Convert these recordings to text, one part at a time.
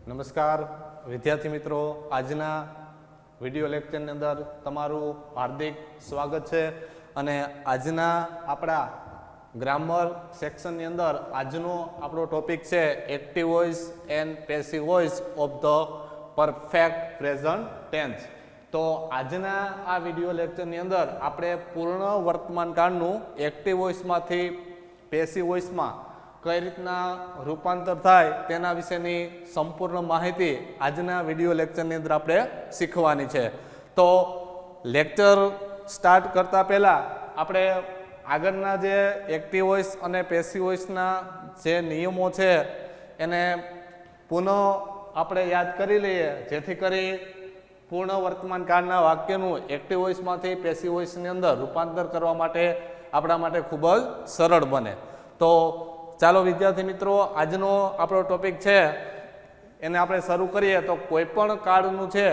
નમસ્કાર વિદ્યાર્થી મિત્રો, આજના વિડિયો લેક્ચરની અંદર તમારું હાર્દિક સ્વાગત છે. અને આજના આપણા ગ્રામર સેક્શનની અંદર આજનો આપણો ટોપિક છે active voice and passive voice of the perfect present tense. તો આજના આ વિડિયો લેક્ચરની અંદર આપણે પૂર્ણ વર્તમાન કાળનું એક્ટિવ વોઇસમાંથી પેસિવ વોઇસમાં કઈ રીતના રૂપાંતર થાય તેના વિશેની સંપૂર્ણ માહિતી આજના વિડિયો લેક્ચરની અંદર આપણે શીખવાની છે. તો લેક્ચર સ્ટાર્ટ કરતા પહેલા આપણે આગળના જે એક્ટિવ વોઇસ અને પેસિવ વોઇસના જે નિયમો છે એને પુનઃ આપણે યાદ કરી લઈએ, જેથી કરી પૂર્ણ વર્તમાન કાળના વાક્યનું એક્ટિવ વોઇસમાંથી પેસિવ વોઇસની અંદર રૂપાંતર કરવા માટે આપણા માટે ખૂબ જ સરળ બને. તો ચાલો વિદ્યાર્થી મિત્રો, આજનો આપણો ટોપિક છે એને આપણે શરૂ કરીએ. તો કોઈ પણ કાળનું છે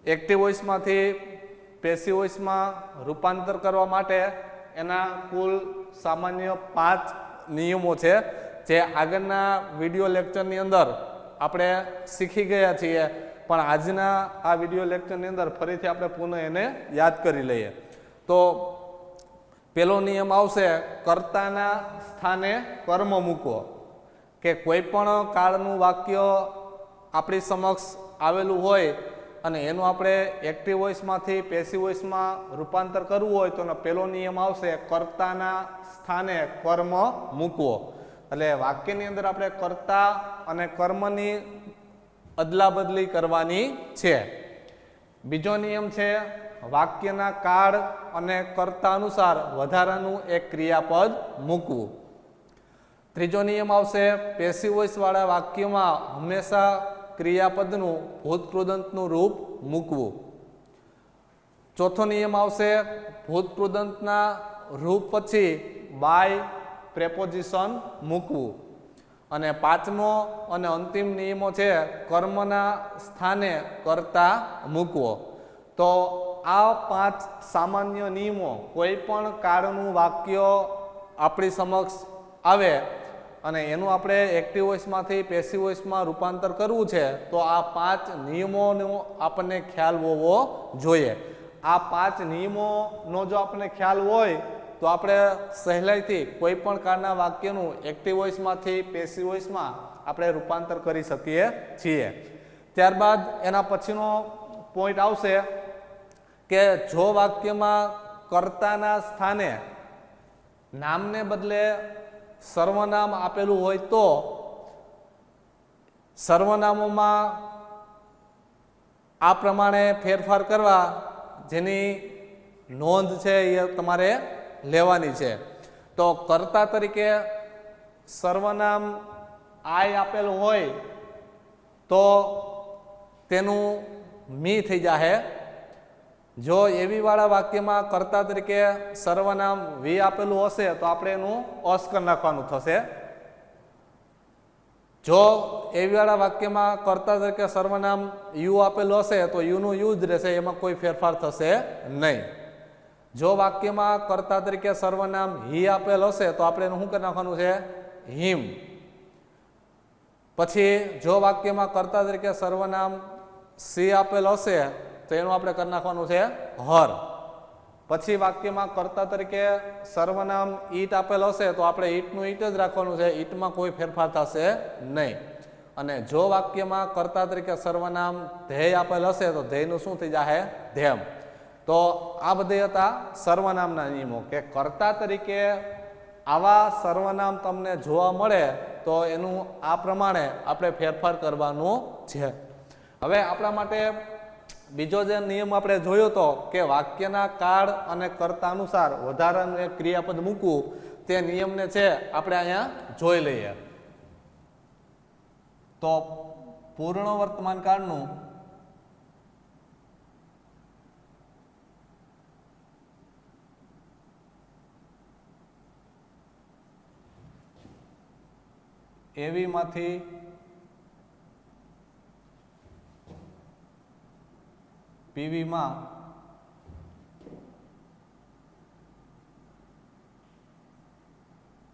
એક્ટિવ વોઇસમાંથી પેસિવ વોઇસમાં રૂપાંતર કરવા માટે એના કુલ સામાન્ય 5 નિયમો છે, જે આગળના વિડિયો લેક્ચરની અંદર આપણે શીખી ગયા છીએ, પણ આજના આ વિડિયો લેક્ચરની અંદર ફરીથી આપણે પુનઃ એને યાદ કરી લઈએ. તો પહેલો નિયમ આવશે, કર્તાના સ્થાને કર્મ મૂકો. કે કોઈ પણ કાળનું વાક્ય આપણી સમક્ષ આવેલું હોય અને એનું આપણે એક્ટિવ વોઇસમાંથી પેસિવ વોઇસમાં રૂપાંતર કરવું હોય તો પહેલો નિયમ આવશે, કર્તાના સ્થાને કર્મ મૂકવો. એટલે વાક્યની અંદર આપણે કર્તા અને કર્મની અદલા બદલી કરવાની છે. બીજો નિયમ છે, વાક્યના કાળ અને કર્તા અનુસાર વધારાનું એક ક્રિયાપદ મૂકવું. ત્રીજો નિયમ આવશે, પેસિવ વોઇસ વાળા વાક્યમાં હંમેશા ક્રિયાપદનું ભૂતકૃદંતનું રૂપ મૂકવું. ચોથો નિયમ આવશે, ભૂતકૃદંતના રૂપ પછી બાય પ્રેપોઝિશન મૂકવું. અને પાંચમો અને અંતિમ નિયમો છે, કર્મના સ્થાને કર્તા મૂકવો. તો આ 5 સામાન્ય નિયમો કોઈ પણ કાળનું વાક્ય આપણી સમક્ષ આવે અને એનું આપણે એક્ટિવ વોઇસમાંથી પેસિવ વોઇસમાં રૂપાંતર કરવું છે, તો આ 5 નિયમોનો આપણને ખ્યાલ હોવો જોઈએ. આ 5 નિયમોનો જો આપણને ખ્યાલ હોય તો આપણે સહેલાઈથી કોઈ પણ કાળના વાક્યનું એક્ટિવ વોઇસમાંથી પેસિવ વોઇસમાં આપણે રૂપાંતર કરી શકીએ છીએ. ત્યારબાદ એના પછીનો પોઈન્ટ આવશે કે જો વાક્યમાં કર્તાના સ્થાને નામને બદલે સર્વનામ આપેલું હોય તો સર્વનામોમાં આ પ્રમાણે ફેરફાર કરવા, જેની નોંધ છે એ તમારે લેવાની છે. તો કર્તા તરીકે સર્વનામ આય આપેલું હોય તો તેનું મી થઈ જાહે. જો એવી વાળા વાક્યમાં કર્તા તરીકે સર્વનામ વી આપેલું હશે તો આપણે એનું અસ કરી નાખવાનું થશે. જો એવી વાળા વાક્યમાં કર્તા તરીકે સર્વનામ યુ આપેલું હશે તો યુનું યુ જ રહેશે, એમાં કોઈ ફેરફાર થશે નહીં. જો વાક્યમાં કર્તા તરીકે સર્વનામ હી આપેલ હશે તો આપણે એનું શું કરી નાખવાનું છે, હિમ. પછી જો વાક્યમાં કર્તા તરીકે સર્વનામ સી આપેલ હશે તો એનું આપણે કરી નાખવાનું છે હર. પછી વાક્યમાં કર્તા તરીકે સર્વનામ ઈટ આપેલ હશે તો આપણે ઈટનું ઈટ જ રાખવાનું છે, ઈટમાં કોઈ ફેરફાર થશે નહીં. અને જો વાક્યમાં કર્તા તરીકે સર્વનામ ધ્યેય આપેલ હશે તો ધ્યેયનું શું થઈ જશે, ધેમ. તો આ બધા હતા સર્વનામના નિયમો, કે કર્તા તરીકે આવા સર્વનામ તમને જોવા મળે તો એનું આ પ્રમાણે આપણે ફેરફાર કરવાનું છે. હવે આપણા માટે બીજો જે નિયમ આપણે જોયો તો કે વાક્યના કાળ અને કર્તા અનુસાર વધારાનું એક ક્રિયાપદ મૂકવું, તે નિયમને છે આપણે અહીંયા જોઈ લઈએ. તો પૂર્ણ વર્તમાન કાળનું એવીમાંથી પીવીમાં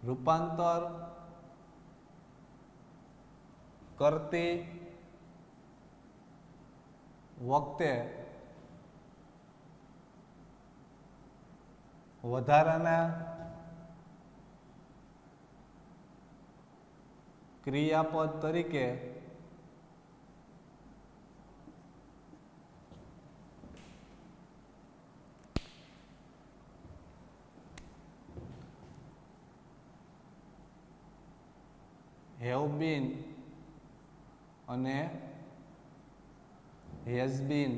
રૂપાંતર કરતી વખતે વધારાના ક્રિયાપદ તરીકે have been અને has been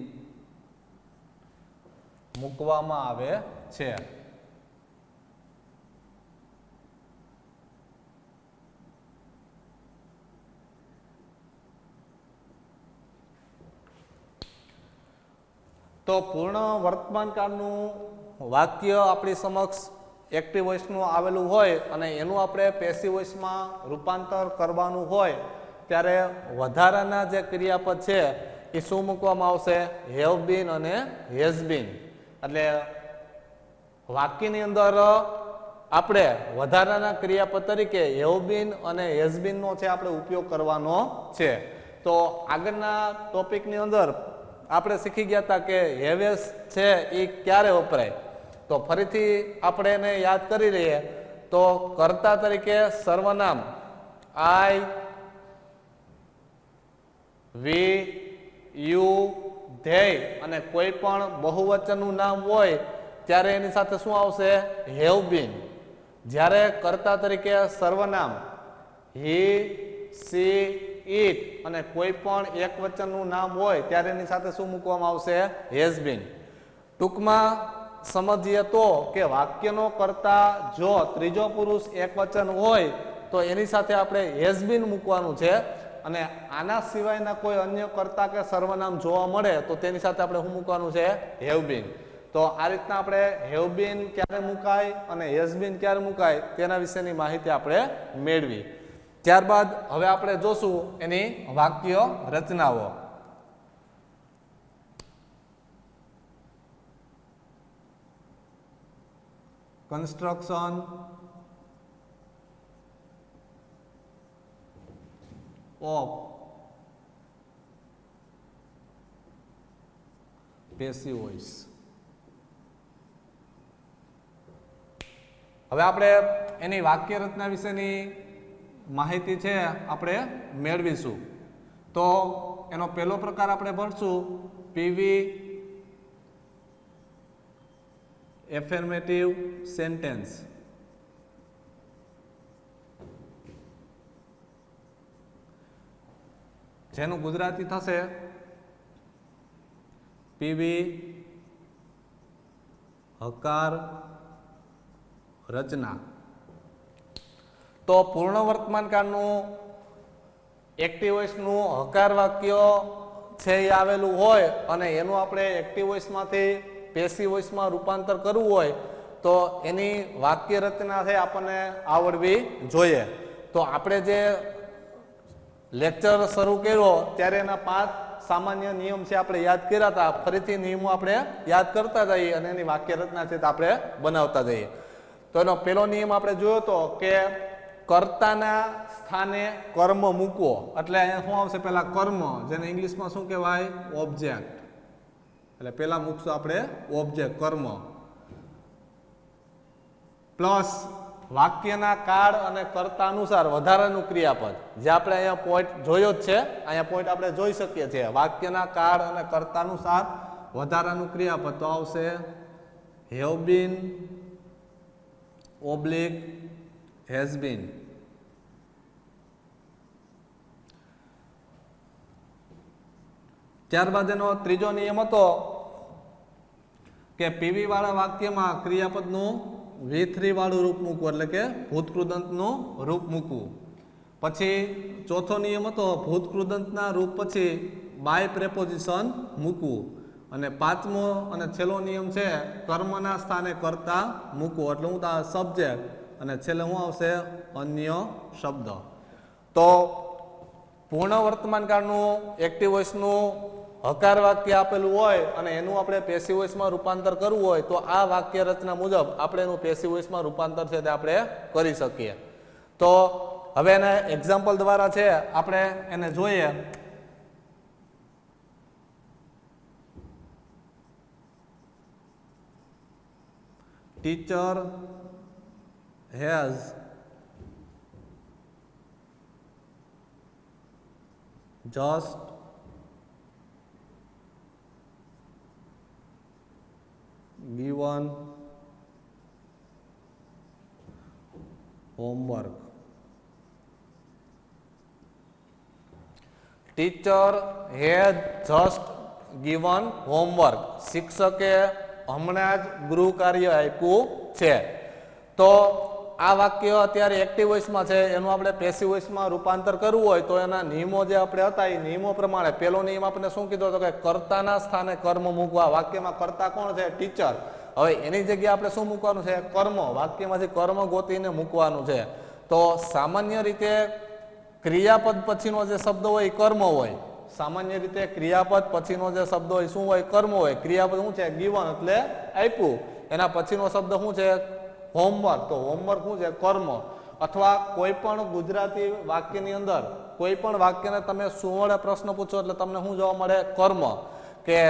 મૂકવામાં આવે છે. તો પૂર્ણ વર્તમાન કાળનું વાક્ય આપણી સમક્ષ એક્ટિવ વોઇસનું આવેલું હોય અને એનું આપણે પેસિવ વોઇસમાં રૂપાંતર કરવાનું હોય ત્યારે વધારાના જે ક્રિયાપદ છે એ શું મૂકવામાં આવશે? હેવ બીન અને હેઝ બીન. એટલે વાક્યની અંદર આપણે વધારાના ક્રિયાપદ તરીકે હેવ બીન અને હેઝ બીનનો છે આપણે ઉપયોગ કરવાનો છે. તો આગળના ટોપિકની અંદર આપણે શીખી ગયા હતા કે હેવેસ છે એ ક્યારે વપરાય. તો ફરીથી આપણે એને યાદ કરી લઈએ તો કર્તા તરીકે સર્વનામ આઈ, વી, યુ, ધેય અને કોઈ પણ બહુવચનનું નામ હોય ત્યારે એની સાથે શું આવશે? Have been. જ્યારે કર્તા તરીકે સર્વનામ હી, સી, ઇટ અને કોઈ પણ એક વચનનું નામ હોય ત્યારે એની સાથે શું મૂકવામાં આવશે? Has been. ટૂંકમાં સમજીએ તો કે વાક્યનો કર્તા જો ત્રીજો પુરુષ એક વચન હોય તો એની સાથે આપણે હેઝ બીન મૂકવાનું છે અને આના સિવાયના કોઈ અન્ય કર્તા કે સર્વનામ જોવા મળે તો તેની સાથે આપણે શું મૂકવાનું છે? Have been. તો આ રીતના આપણે હેવ બીન ક્યારે મુકાય અને હેઝ બીન ક્યારે મુકાય તેના વિશેની માહિતી આપણે મેળવી. ત્યારબાદ હવે આપણે જોશું એની વાક્ય રચનાઓ. Construction of passive voice. હવે આપણે એની વાક્ય રચના વિશેની માહિતી છે આપણે મેળવીશું. તો એનો પહેલો પ્રકાર આપણે ભણશું પીવી એફર્મેટિવ સેન્ટેન્સ. જેનું ગુજરાતી થશે પીવી હકાર રચના. તો પૂર્ણ વર્તમાન કાળનું એક્ટિવ વોઇસનું હકાર વાક્ય છે એ આવેલું હોય અને એનું આપણે એક્ટિવ વોઇસમાંથી પેસિવ વોઇસમાં રૂપાંતર કરવું હોય તો એની વાક્ય રચના છે આપણને આવડવી જોઈએ. તો આપણે જે લેક્ચર શરૂ કર્યો ત્યારે એના 5 સામાન્ય નિયમ છે આપણે યાદ કર્યા હતા. ફરીથી નિયમો આપણે યાદ કરતા જઈએ અને એની વાક્ય રચના છે તે આપણે બનાવતા જઈએ. તો એનો પહેલો નિયમ આપણે જોયો તો કે કર્તાના સ્થાને કર્મ મૂકવો. એટલે અહીંયા શું આવશે? પહેલા કર્મ, જેને ઇંગ્લિશમાં શું કહેવાય? ઓબ્જેક્ટ. એટલે પહેલા મૂકશું આપણે ઓબ્જેક્ટ કર્મ પ્લસ વાક્યના કાળ અને કર્તા અનુસાર વધારાનું ક્રિયાપદ. જે આપણે અહીંયા પોઈન્ટ જોયો જ છે, અહીંયા પોઈન્ટ આપણે જોઈ શકીએ છીએ. વાક્યના કાળ અને કર્તા અનુસાર વધારાનું ક્રિયાપદ તો આવશે have been oblique has been. ત્યારબાદ એનો ત્રીજો નિયમ હતો કે પીવી વાળા વાક્યમાં ક્રિયાપદનું V3 વાળું રૂપ મૂકવું, એટલે કે ભૂતકૃદંતનું રૂપ મૂકવું. પછી ચોથો નિયમ હતો ભૂતકૃદંતના રૂપ પછી બાય પ્રેપોઝિશન મૂકવું. અને પાંચમો અને છેલ્લો નિયમ છે કર્મના સ્થાને કર્તા મૂકવું. એટલે હું સબ્જેક્ટ અને છેલ્લે શું આવશે? અન્ય શબ્દ. તો પૂર્ણ વર્તમાન કાળનું એક્ટિવ વોઇસનું હકાર વાક્ય આપેલું હોય અને એનું આપણે પેસિવ વોઇસમાં રૂપાંતર કરવું હોય તો આ વાક્ય રચના મુજબ આપણે એનું પેસિવ વોઇસમાં રૂપાંતર છે તે આપણે કરી શકીએ. તો હવે એને એક્ઝામ્પલ દ્વારા છે આપણે એને જોઈએ. Teacher has just given homework. Teacher had just given homework. શિક્ષકે હમણાં જ ગૃહ કાર્ય આપ્યું છે. તો આ વાક્ય અત્યારે એક્ટિવ વોઇસમાં છે, એનું આપણે પેસિવ વોઇસમાં રૂપાંતર કરવું હોય તો એના નિયમો જે આપણે હતા એ નિયમો પ્રમાણે પહેલો નિયમ આપણે શું કીધો હતો કે કર્તાના સ્થાને કર્મ મૂકવા. વાક્યમાં કર્તા કોણ છે? ટીચર. હવે એની જગ્યાએ આપણે શું મૂકવાનું છે? કર્મ. વાક્યમાંથી કર્મ ગોતીને મૂકવાનું છે. તો સામાન્ય રીતે ક્રિયાપદ પછીનો જે શબ્દ હોય એ કર્મ હોય. સામાન્ય રીતે ક્રિયાપદ પછીનો જે શબ્દ હોય શું હોય? કર્મ હોય. ક્રિયાપદ શું છે? ગિવન એટલે આપ્યું. એના પછીનો શબ્દ શું છે? હોમવર્ક. તો હોમવર્ક શું છે? કર્મ. અથવા કોઈ પણ ગુજરાતી વાક્યની અંદર કોઈ પણ વાક્યને તમે શું વડે પ્રશ્ન પૂછો એટલે તમને શું જોવા મળે? કર્મ. કે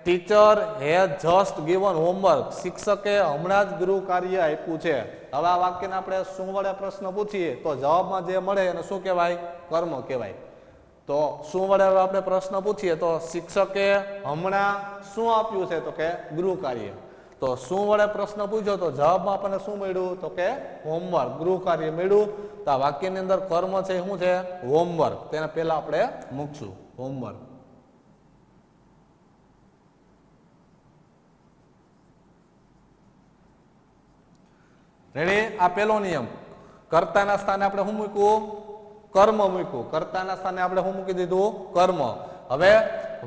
teacher has just given homework. શિક્ષકે હમણાં જ ગૃહ કાર્ય આપ્યું છે. હવે આ વાક્યને આપણે શું વડે પ્રશ્ન પૂછીએ તો જવાબમાં જે મળે એને શું કહેવાય? કર્મ કહેવાય. તો શું વડે આપણે પ્રશ્ન પૂછીએ તો શિક્ષકે હમણાં શું આપ્યું છે? તો કે ગૃહ કાર્ય. તો શું વડે પ્રશ્ન પૂછ્યો તો જવાબમાં આપણને શું મળ્યું? તો કે હોમવર્ક, ગૃહ કાર્ય મળ્યું. તો આ વાક્યની અંદર કર્મ છે શું છે? હોમવર્ક. તેને પહેલા આપણે મૂકશું હોમવર્ક. રેડી? આ પહેલો નિયમ. કર્તાના સ્થાને આપણે શું મૂક્યું? કર્મ મૂક્યું. કર્તાના સ્થાને આપણે શું મૂકી દીધું? કર્મ. હવે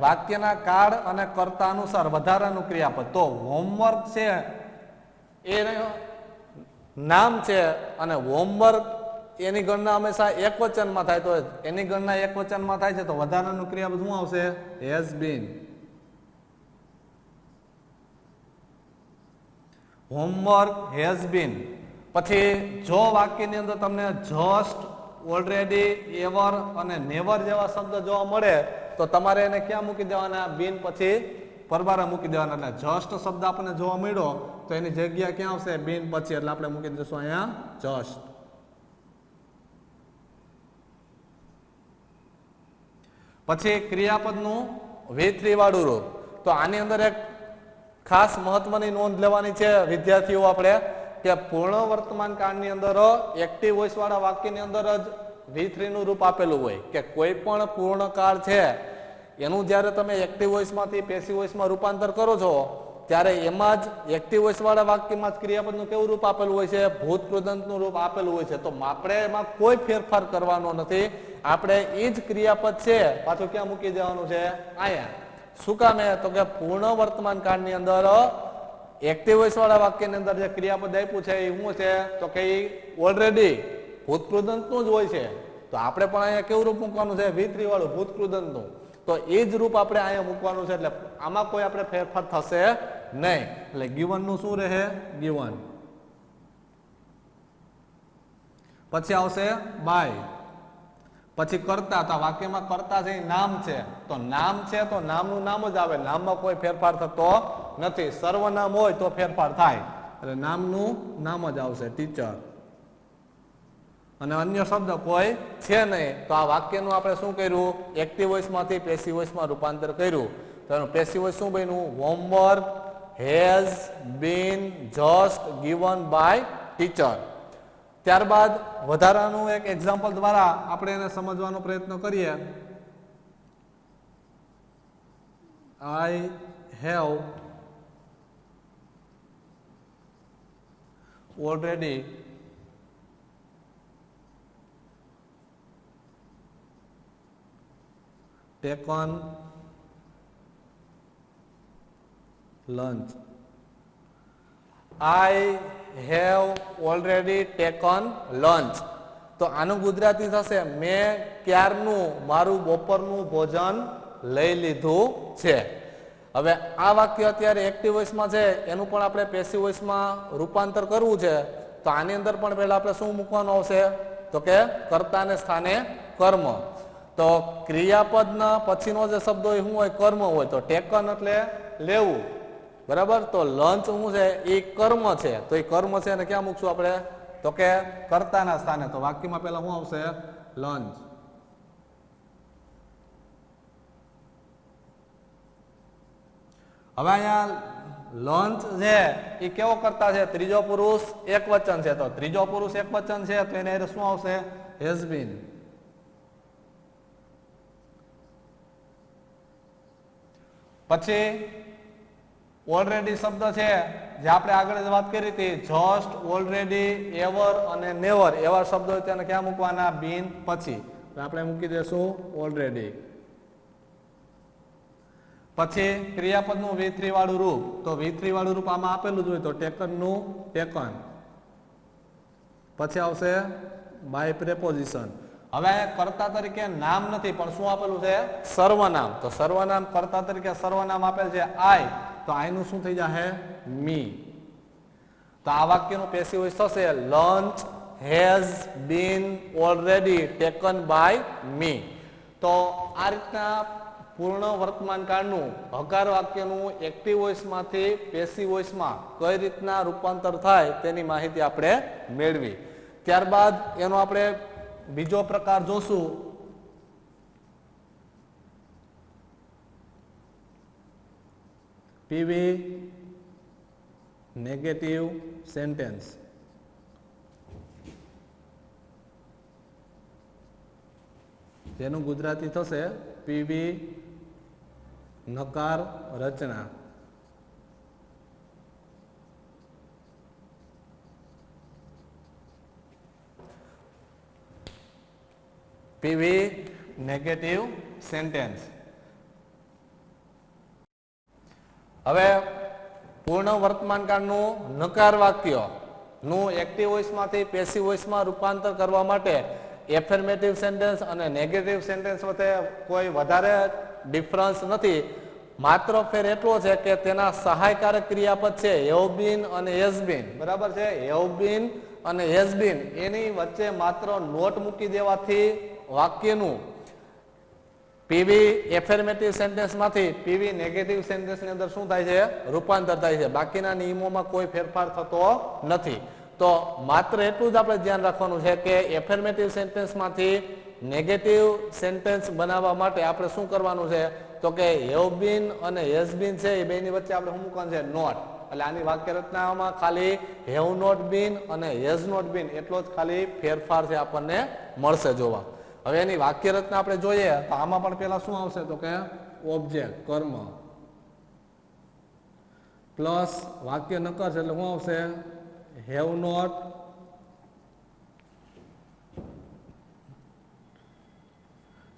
વાક્યના કાળ અને કર્તા અનુસાર વધારાનું ક્રિયાપદ. તો હોમવર્ક છે એ નામ છે અને હોમવર્ક એની ગણના હંમેશા એક વચનમાં થાય. તો એની ગણના એક વચનમાં થાય છે તો વધારાનું ક્રિયાપદ શું આવશે? Has been. હોમવર્ક હેઝ બીન. પછી જો વાક્યની અંદર તમને જસ્ટ, ઓલરેડી, એવર અને નેવર જેવા શબ્દ જોવા મળે તો તમારે એને ક્યાં મૂકી દેવાના? બીન પછી પરબારા મૂકી દેવાના. એટલે જસ્ટ શબ્દ આપણને જોવા મળ્યો તો એની જગ્યા ક્યાં આવશે? બીન પછી. એટલે આપણે મૂકી દઈશું અહીંયા જસ્ટ. પછી ક્રિયાપદનું V3 વાળું રૂપ. તો આની અંદર એક ખાસ મહત્વની નોંધ લેવાની છે વિદ્યાર્થીઓ આપણે, કે પૂર્ણ વર્તમાન કાળની અંદર એક્ટિવ વોઇસ વાળા વાક્યની અંદર જ V3 નું રૂપ આપેલું હોય. કે કોઈ પણ પૂર્ણ કાળ છે એનું જ્યારે તમે એક્ટિવ વોઇસમાંથી પેસિવ વોઇસમાં રૂપાંતર કરો છો ત્યારે એમાં જ એક્ટિવ વોઇસ વાળા વાક્યમાં જ ક્રિયાપદનું કેવું રૂપ આપેલું હોય છે? ભૂત કૃદંતનું રૂપ આપેલું હોય છે. તો આપણે એમાં કોઈ ફેરફાર કરવાનો નથી. આપણે એ જ ક્રિયાપદ છે પાછું ક્યાં મૂકી દેવાનું છે? અહીંયા. શું કામે? તો કે પૂર્ણ વર્તમાન કાળની અંદર એક્ટિવ વોઇસ વાળા વાક્યની અંદર જે ક્રિયાપદ આપ્યું છે એ શું છે? તો કે ઓલરેડી ભૂતકૃદંતનું જ હોય છે. તો આપણે પણ અહીંયા કેવું રૂપ મૂકવાનું છે? V3 વાળું, ભૂતકૃદંતનું. તો એ જ રૂપ આપણે અહીંયા મૂકવાનું છે. એટલે આમાં કોઈ આપણે ફેરફાર થશે નહીં. એટલે ગિવન નું શું રહે? ગિવન. પછી આવશે બાય. પછી કર્તા. તો વાક્યમાં કર્તા છે એ નામ છે. તો નામ છે તો નામનું નામ જ આવે. નામમાં કોઈ ફેરફાર થતો નથી. સર્વનામ હોય તો ફેરફાર થાય. એટલે નામનું નામ જ આવશે, ટીચર. અને અન્ય શબ્દ કોઈ છે નહીં. તો આ વાક્યનું આપણે શું કર્યું? એક્ટિવ વોઇસમાંથી પેસિવ વોઇસમાં રૂપાંતર કર્યું. તો એનું પેસિવ વોઇસ શું બન્યું? Homework has been just given by teacher. ત્યારબાદ વધારાનું એક એક્ઝામ્પલ દ્વારા આપણે એને સમજવાનો પ્રયત્ન કરીએ. I have already taken lunch. I have already taken lunch. તો આનું ગુજરાતી થશે મેં ક્યારનું મારું બપોરનું ભોજન લઈ લીધું છે. હવે આ વાક્ય અત્યારે એક્ટિવ વોઇસમાં છે, એનું પણ આપણે પેસિવ વોઇસમાં રૂપાંતર કરવું છે. તો આની અંદર પણ પહેલા આપણે શું મૂકવાનું આવશે? તો કે કર્તાને સ્થાને કર્મ. તો ક્રિયાપદના પછીનો જે શબ્દ હોય શું હોય? કર્મ હોય. તો ટેકન એટલે લેવું, બરાબર. તો લંચ શું છે? એ કર્મ છે. તો એ કર્મ છે અને ક્યાં મૂકશું આપણે? તો કે કર્તાના સ્થાને. તો વાક્યમાં પહેલા શું આવશે? લંચ. હવે અહીંયા લંચ છે એ કેવો કરતા છે? ત્રીજો પુરુષ એક વચન છે. તો ત્રીજો પુરુષ એક વચન છે તો એને શું આવશે? Has been. પછી ઓલરેડી શબ્દ છે જે આપણે આગળ જ વાત કરી હતી, જસ્ટ, ઓલરેડી, એવર અને નેવર એવા શબ્દો તેને ક્યાં મૂકવાના? બીન પછી. આપણે મૂકી દઈશું ઓલરેડી. પછી ક્રિયાપદનું V3 વાળું રૂપ. તો V3 વાળું રૂપ આમાં આપેલું જ હોય. તો ટેકન નું ટેકન. પછી આવશે બાય પ્રેપોઝિશન. હવે કર્તા તરીકે નામ નથી પણ શું આપેલું છે? સર્વનામ. તો સર્વનામ કર્તા તરીકે સર્વનામ આપેલ છે આઈ. તો આઈ નું શું થઈ જશે? મી. તો આ વાક્યનું પેસિવ વોઇસ થશે lunch has been already taken by me. તો આ રીતના પૂર્ણ વર્તમાન કાળનું હકાર વાક્યનું એક્ટિવ વોઇસમાંથી પેસિવ વોઇસમાં કઈ રીતના રૂપાંતર થાય તેની માહિતી આપણે મેળવી. ત્યારબાદ એનો આપણે બીજો પ્રકાર જોશું. PV negative sentence. જેનું ગુજરાતી થશે પીવી નકાર રચના. PV negative sentence. હવે પૂર્ણ વર્તમાનકાળનું નકાર વાક્ય નું એક્ટિવ વોઇસમાંથી પેસિવ વોઇસમાં રૂપાંતર કરવા માટે એફર્મેટિવ સેન્ટેન્સ અને નેગેટિવ સેન્ટેન્સ વચ્ચે કોઈ વધારે ડિફરન્સ નથી. માત્ર ફેર એટલો છે કે તેના સહાયકારક ક્રિયાપદ છે હેવ બીન અને હેઝ બીન. બરાબર છે? હેવ બીન અને હેઝ બીન એની વચ્ચે માત્ર નોટ મૂકી દેવાથી વાક્યનું પીવી એફર્મેટિવ સેન્ટેન્સમાંથી પીવી નેગેટિવ સેન્ટેન્સની અંદર શું થાય છે? રૂપાંતર થાય છે. બાકીના નિયમોમાં કોઈ ફેરફાર થતો નથી. તો માત્ર એટલું જ આપણે ધ્યાન રાખવાનું છે કે એફર્મેટિવ સેન્ટેન્સમાંથી નેગેટિવ સેન્ટેન્સ બનાવવા માટે આપણે શું કરવાનું છે? તો કે હેવ બીન અને હેઝ બીન છે એ બેની વચ્ચે આપણે શું મૂકવાનું છે? નોટ. એટલે આની વાક્ય રચનામાં ખાલી હેવ નોટ બીન અને હેઝ નોટ બીન એટલો જ ખાલી ફેરફાર છે આપણને મળશે જોવા. હવે એની વાક્ય રચના આપણે જોઈએ તો આમાં પણ પેલા શું આવશે? તો કે ઓબ્જેક્ટ કર્મ પ્લસ વાક્ય નકાર છે એટલે શું આવશે? Have not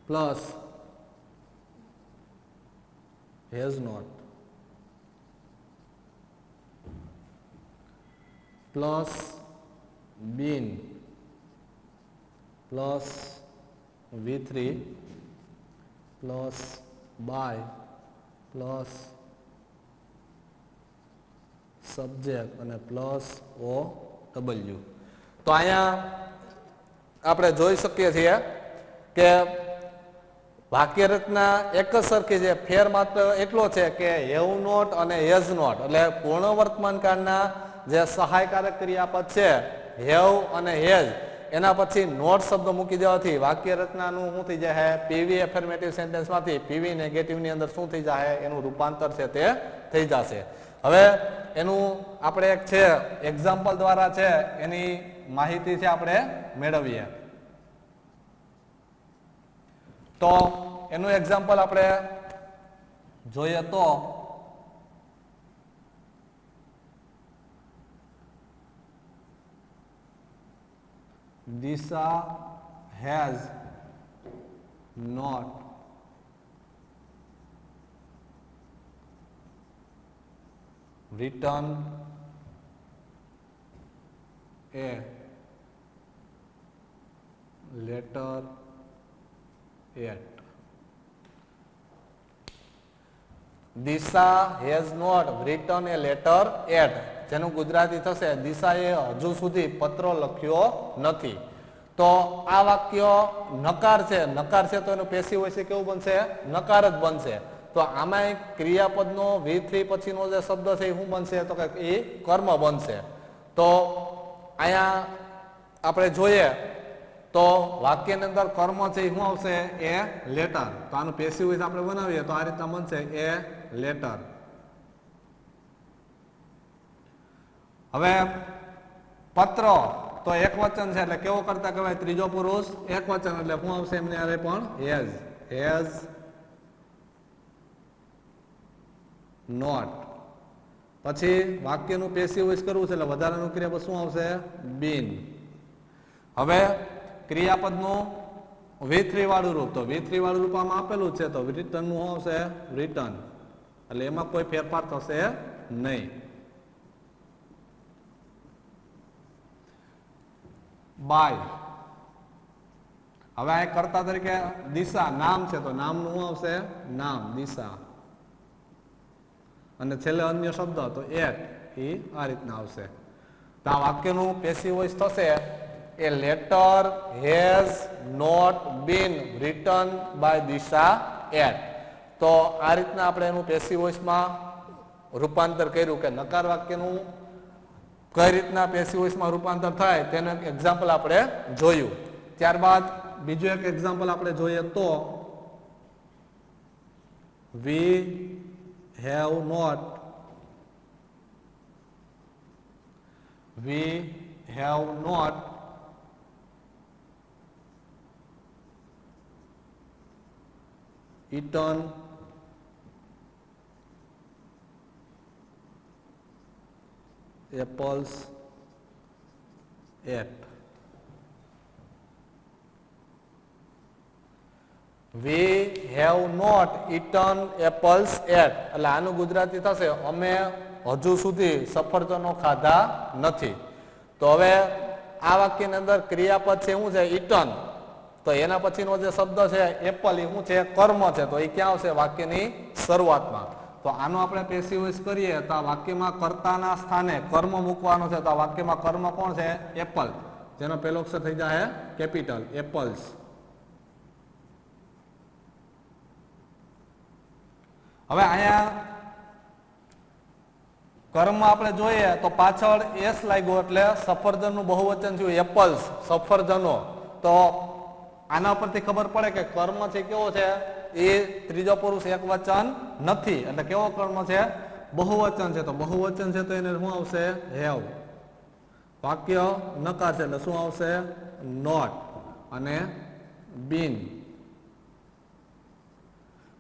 plus has not plus been plus V3 plus by plus subject અને પ્લસ ઓ ડબલ્યુ. તો અહીંયા આપણે જોઈ શકીએ છીએ કે વાક્ય રચના એક જ સરખી છે. ફેર માત્ર એટલો છે કે હેવ નોટ અને હેઝ નોટ એટલે પૂર્ણ વર્તમાન કાળના જે સહાયકારક ક્રિયાપદ છે હેવ અને હેઝ એના પછી નોટ શબ્દ મૂકી દેવાથી વાક્ય રચનાનું શું થઈ જાય? પીવી એફર્મેટિવ સેન્ટેન્સમાંથી પીવી નેગેટિવની અંદર શું થઈ જાય? એનું રૂપાંતર છે તે થઈ જશે. હવે એનું આપણે એક છે એક્ઝામ્પલ દ્વારા છે એની માહિતી છે આપણે મેળવીએ. તો એનું એક્ઝામ્પલ આપણે જોઈએ તો Disha has not written a letter yet. Disha has not written a letter yet. જેનું ગુજરાતી થશે દિશાએ હજુ સુધી પત્ર લખ્યો નથી. તો આ વાક્ય નકાર છે તો એનું પેસિવ વોઇસ કેવું બનશે? નકાર જ બનશે. તો આમાં ક્રિયાપદનો V3 પછીનો જે શબ્દ છે એ શું બનશે? તો કે એ કર્મ બનશે. તો અહીંયા આપણે જોઈએ તો વાક્યની અંદર કર્મ છે એ શું આવશે? એ લેટર. તો આનું પેસિવ વોઇસ આપણે બનાવીએ તો આ રીતના બનશે એ લેટર. હવે પત્ર તો એક વચન છે એટલે કેવો કરતા કહેવાય? ત્રીજો પુરુષ એક વચન એટલે શું આવશે? એમને આરે પણ હેઝ નોટ. પછી વાક્યનું પેસિવ વોઇસ કરવું છે એટલે વધારાનું ક્રિયાપદ શું આવશે? બીન. હવે ક્રિયાપદનું V3 વાળું રૂપ, તો V3 વાળું રૂપ આમાં આપેલું છે તો રિટર્ન નું શું આવશે? રિટર્ન. એટલે એમાં કોઈ ફેરફાર થશે નહીં. બાય. હવે આ કર્તા તરીકે દિશા નામ છે તો નામનું શું આવશે? નામ, દિશા. અને છેલ્લે અન્ય શબ્દ તો એટ, એ આ રીતના આવશે. તો આ વાક્યનું પેસિવ વોઇસ થશે a letter has not been written by Disha એટ. તો આ રીતના આપણે એનું પેસિવ વોઇસમાં રૂપાંતર કર્યું કે નકાર વાક્યનું કઈ રીતના પેસિવ વોઇસમાં રૂપાંતર થાય તેનું એક એક્ઝામ્પલ આપણે જોયું. ત્યારબાદ બીજું એક એક્ઝામ્પલ આપણે જોઈએ તો we have not eaten apples at. We have not eaten apples at. એટલે આનું ગુજરાતી થશે અમે હજુ સુધી સફરજનો ખાધા નથી. તો હવે આ વાક્યની અંદર ક્રિયાપદ છે શું છે? eaten. તો એના પછીનો જે શબ્દ છે એપલ એ શું છે? કર્મ છે. તો એ ક્યાં આવશે? વાક્યની શરૂઆતમાં. તો આનો આપણે પેસિવ વોઇસ કરીએ તો આ વાક્યમાં કર્તાના સ્થાને કર્મ મૂકવાનો છે. તો આ વાક્યમાં કર્મ કોણ છે? એપલ. જેનો પહેલો અક્ષર થઈ જાય કેપિટલ એપલ્સ. હવે અહીંયા કર્મ આપણે જોઈએ તો પાછળ એસ લાગ્યો એટલે સફરજનનું બહુવચન થયું એપલ્સ, સફરજનો. તો આના પરથી ખબર પડે કે કર્મ છે કેવો છે? એ ત્રીજો પુરુષ એક વચન નથી. એટલે કેવો કર્મ છે? બહુવચન છે. તો બહુવચન છે તો એને શું આવશે? હેવ. વાક્ય નકાર છે એટલે શું આવશે? નોટ અને બીન.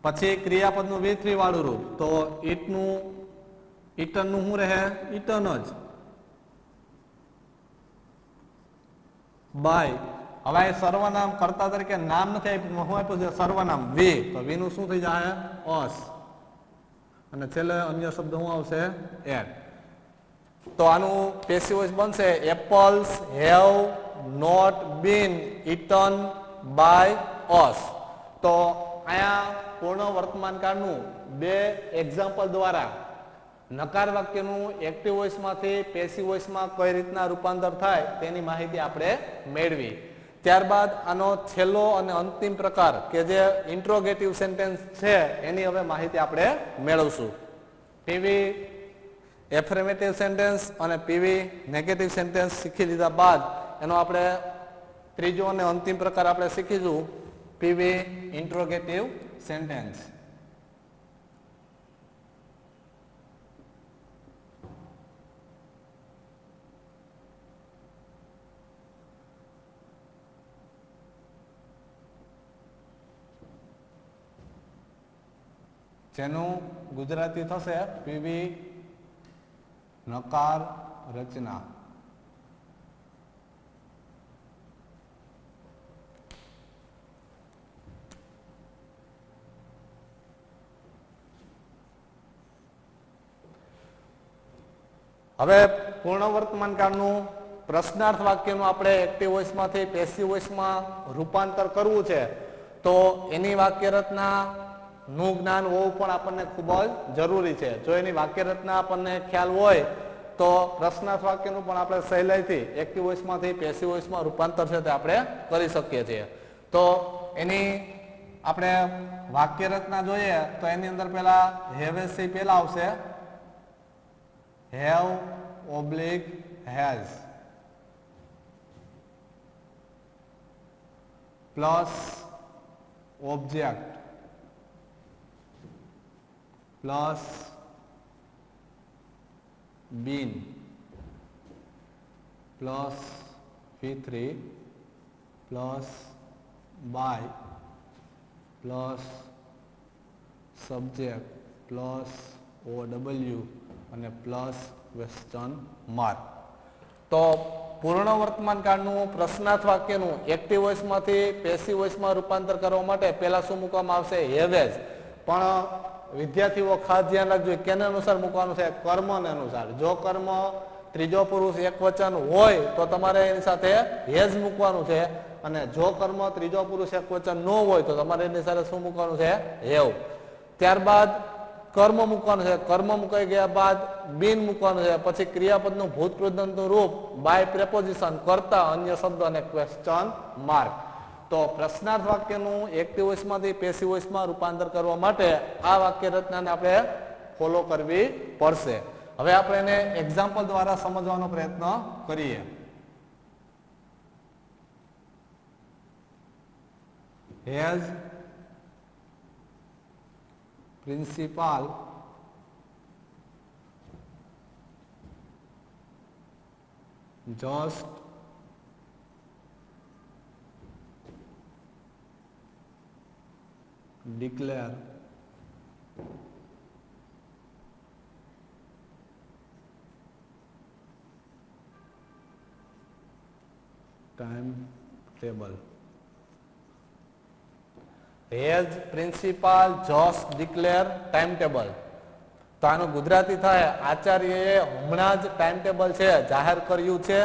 પછી ક્રિયાપદનું V3 વાળું રૂપ તો ઈટનનું શું રહે? ઈટન જ. બાય. હવે એ સર્વનામ કર્તા તરીકે નામ નથી આપ્યું, શું આપ્યું છે? સર્વનામ વી. તો વી નું શું થઈ જાય? અસ. અને છેલ્લે અન્ય શબ્દ શું આવશે? એટ. તો આનું પેસિવ વોઇસ બનશે apples have not been eaten by us. તો અહીંયા પૂર્ણ વર્તમાન કાળનું બે એક્ઝામ્પલ દ્વારા નકાર વાક્યનું એક્ટિવ વોઇસમાંથી પેસિવ વોઇસમાં કઈ રીતના રૂપાંતર થાય તેની માહિતી આપણે મેળવી. ત્યારબાદ આનો છેલ્લો અને અંતિમ પ્રકાર કે જે ઇન્ટ્રોગેટિવ સેન્ટેન્સ છે એની હવે માહિતી આપણે મેળવશું. પીવી એફર્મેટિવ સેન્ટેન્સ અને પીવી નેગેટિવ સેન્ટેન્સ શીખી લીધા બાદ એનો આપણે ત્રીજો અને અંતિમ પ્રકાર આપણે શીખીશું પીવી ઇન્ટ્રોગેટિવ સેન્ટેન્સ. જેનું ગુજરાતી થશે પીવી નકાર રચના. હવે પૂર્ણ વર્તમાન કાળનું પ્રશ્નાર્થ વાક્યનું આપણે એક્ટિવ વોઇસમાંથી પેસિવ વોઇસમાં રૂપાંતર કરવું છે તો એની વાક્ય રચના નું જ્ઞાન હોવું પણ આપણને ખૂબ જ જરૂરી છે. જો એની વાક્ય રચના આપણને ખ્યાલ હોય તો પ્રશ્નાર્થ વાક્યનું પણ આપણે સહેલાઈથી એક્ટિવ વોઇસમાંથી પેસિવ વોઇસમાં રૂપાંતર છે તે આપણે કરી શકીએ છીએ. તો એની આપણે વાક્ય રચના જોઈએ તો એની અંદર પહેલા હેવ એસ પહેલા આવશે, have oblique has plus object plus been plus V3 plus by plus subject plus OW અને પ્લસ ક્વેશ્ચન માર્ક. તો પૂર્ણ વર્તમાન કાળનું પ્રશ્નાર્થ વાક્યનું એક્ટિવ વોઇસમાંથી પેસિવ વોઇસમાં રૂપાંતર કરવા માટે પહેલા શું મૂકવામાં આવશે? હેવેજ. પણ વિદ્યાર્થીઓ ખાસ ધ્યાન રાખજો કેને અનુસાર મૂકવાનું છે? કર્મને અનુસાર. જો કર્મ ત્રીજો પુરુષ એકવચન હોય તો તમારે એની સાથે હેઝ મૂકવાનું છે, અને જો કર્મ ત્રીજો પુરુષ એકવચન ન હોય તો તમારે એની સાથે શું મૂકવાનું છે? હેવ. ત્યારબાદ કર્મ મૂકવાનું છે. કર્મ મુકાઈ ગયા બાદ બીન મૂકવાનું છે. પછી ક્રિયાપદનું ભૂત કૃદંતનું રૂપ બાય પ્રેપોઝિશન, કરતા, અન્ય શબ્દ અને ક્વેશ્ચન માર્ક. તો પ્રશ્નાર્થ વાક્યનું એક્ટિવ વોઇસમાંથી પેસિવ વોઇસમાં રૂપાંતર કરવા માટે આ વાક્ય રચનાને આપણે ફોલો કરવી પડશે. હવે આપણે એને એક્ઝામ્પલ દ્વારા સમજવાનો પ્રયત્ન કરીએ. Has principal just declare timetable. Has principal just declare timetable. તો આનું ગુજરાતી થાય આચાર્યએ હમણાં જ ટાઈમટેબલ છે જાહેર કર્યું છે.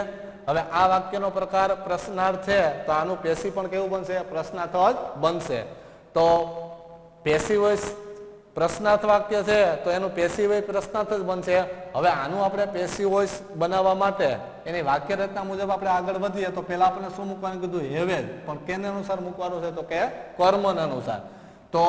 હવે આ વાક્યનો પ્રકાર પ્રશ્નાર્થ છે તો આનું પેસિવ પણ કેવું બનશે? પ્રશ્નાર્થ જ બનશે. તો પેસિવ વોઇસ પ્રશ્નાર્થ વાક્ય છે તો એનું પેસિવ વોઇસ પ્રશ્નાર્થ જ બનશે. હવે આનું આપણે પેસિવ વોઇસ બનાવવા માટે એની વાક્ય રચના મુજબ આપણે આગળ વધીએ તો પહેલા આપણે શું મૂકવાનું કીધું? હેવેજ. પણ કેને અનુસાર મૂકવાનું છે? તો કે કર્મને અનુસાર. તો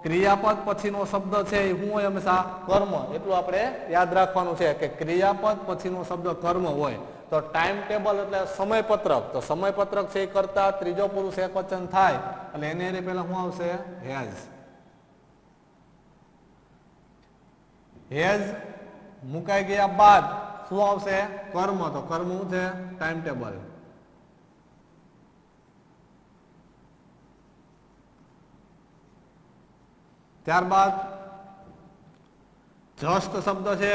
ક્રિયાપદ પછીનો શબ્દ છે એ શું હોય? હંમેશા કર્મ. એટલું આપણે યાદ રાખવાનું છે કે ક્રિયાપદ પછીનો શબ્દ કર્મ હોય. તો ટાઈમ ટેબલ એટલે સમયપત્રક. તો સમયપત્રક છે એ કરતા ત્રીજો પુરુષ એકવચન થાય એટલે એને પહેલા શું આવશે? હેઝ. હેઝ મુકાઈ ગયા બાદ શું આવશે? કર્મ. તો કર્મ શું છે? Time table. ત્યારબાદ જસ્ટ શબ્દ છે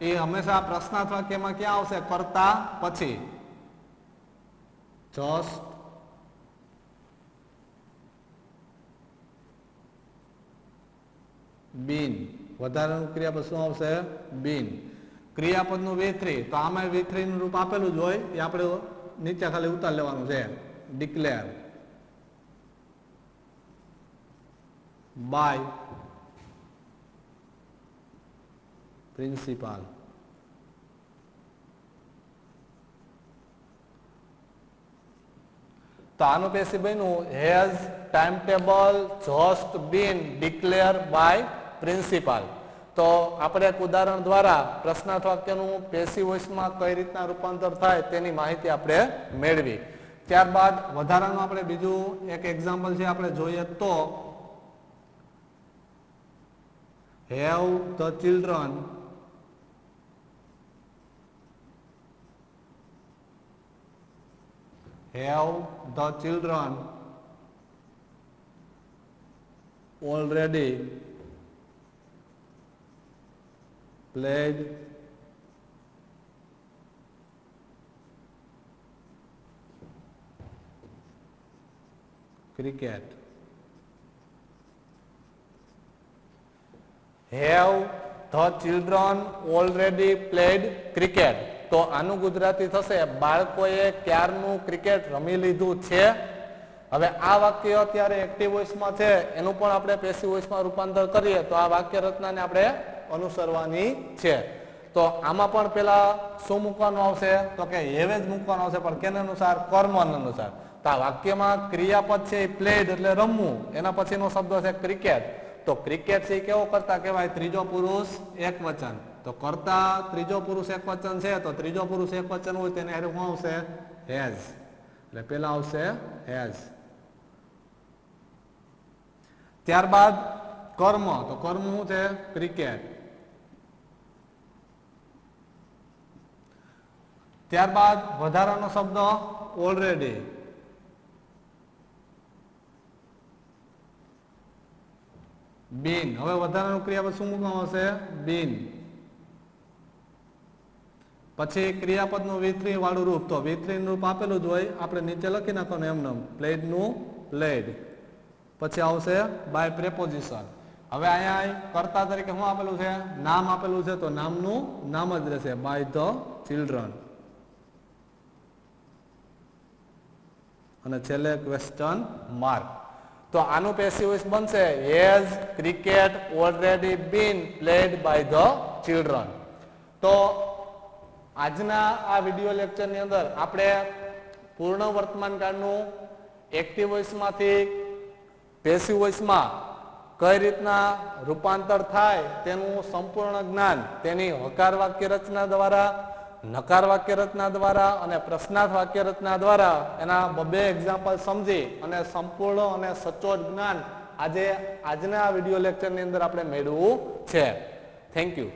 એ હંમેશા પ્રશ્નાર્થ વાક્યમાં ક્યાં આવશે? કરતા પછી. જસ્ટ બીન. વધારાનું ક્રિયાપદ શું આવશે? બીન. ક્રિયાપદનું V3. તો આમાં V3 નું રૂપ આપેલું જ હોય એ આપણે નીચે ખાલી ઉતાર લેવાનું છે. Declare by principal. તો આનું પેસિવ બન્યું has timetable just been declared by principal. તો આપણે એક ઉદાહરણ દ્વારા પ્રશ્નાર્થ વાક્યનું પેસિવ વોઇસમાં કઈ રીતના રૂપાંતર થાય તેની માહિતી આપણે મેળવી. ત્યારબાદ વધારાનું આપણે બીજું એક એક્ઝામ્પલ છે આપણે જોઈએ તો have the children already played cricket. Have the children already played cricket? તો આનું ગુજરાતી થશે બાળકોએ ક્યારનું ક્રિકેટ રમી લીધું છે. હવે આ વાક્ય અત્યારે એક્ટિવ વોઇસમાં છે એનું પણ આપણે પેસિવ વોઇસમાં રૂપાંતર કરીએ તો આ વાક્ય રચનાને આપણે અનુસરવાની છે. તો આમાં પણ પેલા શું મૂકવાનું આવશે તો કે હેવે જ મૂકવાનું આવશે, પણ કેના અનુસાર? કર્મ અનુસાર. તો આ વાક્યમાં ક્રિયાપદ છે એ પ્લેડ એટલે રમવું, એના પછીનો શબ્દ છે ક્રિકેટ. તો ક્રિકેટ છે એ કેવો કરતા કહેવાય? ત્રીજો પુરુષ એક વચન. તો કરતા ત્રીજો પુરુષ એક વચન છે, તો ત્રીજો પુરુષ એક વચન હોય તેને હારે શું આવશે? હેઝ. એટલે પેલા આવશે હેઝ. ત્યારબાદ કર્મ. તો કર્મ શું છે? ક્રિકેટ. ત્યારબાદ વધારાનો શબ્દ ઓલરેડી. બીન. હવે વધારાનું ક્રિયાપદ શું મૂકવામાં આવશે? બીન. પછી ક્રિયાપદનું V3 વાળું રૂપ. તો V3 નું રૂપ આપેલું જ હોય, આપણે નીચે લખી નાખવાનું એમને પ્લેડ નું પ્લેડ. પછી આવશે બાય પ્રેપોઝિશન. હવે અહીંયા કર્તા તરીકે શું આપેલું છે? નામ આપેલું છે, તો નામનું નામ જ રહેશે, બાય ધ ચિલ્ડ્રન. અને છેલ્લે ક્વેશ્ચન માર્ક. તો આનું પેસિવ વોઇસ બનશે has cricket already been played by the children. તો આજના આ વિડિયો લેક્ચરની અંદર આપણે પૂર્ણ વર્તમાન કાળનું એક્ટિવ વોઇસમાંથી પેસિવ વોઇસમાં કઈ રીતના રૂપાંતર થાય તેનું સંપૂર્ણ જ્ઞાન તેની હકાર વાક્ય રચના દ્વારા, નકાર વાક્ય રચના દ્વારા અને પ્રશ્નાર્થ વાક્ય રચના દ્વારા એના બબે એક્ઝામ્પલ સમજી અને સંપૂર્ણ અને સચોટ જ્ઞાન આજના વિડિયો લેક્ચરની અંદર આપણે મેળવવું છે. Thank you.